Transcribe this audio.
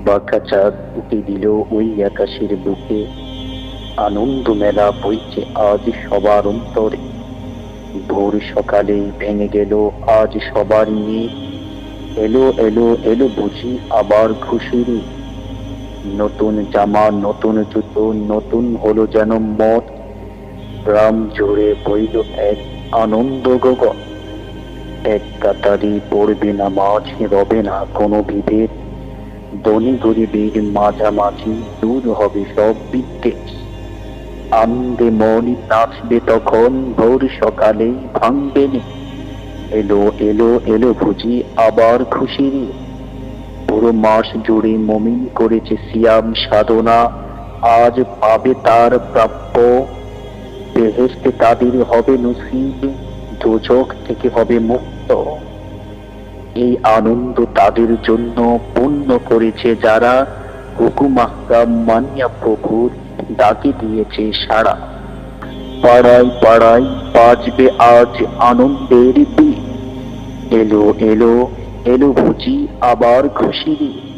বাঁকা চাঁদ উঠে দিল ওই আকাশের বুকে। আনন্দ মেলা বইছে আজ সবার অন্তরে। ভোর সকালে ভেঙে গেল আজ সবার নিয়ে। এলো এলো এলো বুঝি আবার খুশির। নতুন জামা, নতুন জুতো, নতুন হলো যেন মত। গ্রাম জুড়ে বইল এক আনন্দ গগন। এক কাতারি পড়বে না মাঝ, রবে না কোনো বিভেদ। ধনী গরিবের মাঝামাঝি দূর হবে সব বিদ্বেষ। আনন্দে মন নাচবে তখন ভোর সকালে ভাঙবে নে। এলো এলো এলো বুঝি আবার খুশির। পুরো মাস জুড়ে মমিন করেছে সিয়াম সাধনা, আজ পাবে তার প্রাপ্য। বেহেশতে তাদের হবে নসিব, দোজখ থেকে হবে মুক্ত। এই আনন্দ তাদের জন্য পূর্ণ করেছে যারা হুকুম আহকাম মানিয়া প্রভুর ডাকে দিয়েছে সাড়া। পাড়ায় পাড়ায় বাজবে আজ আনন্দের দিন। এলো এলো এলো বুঝি আবার খুশির।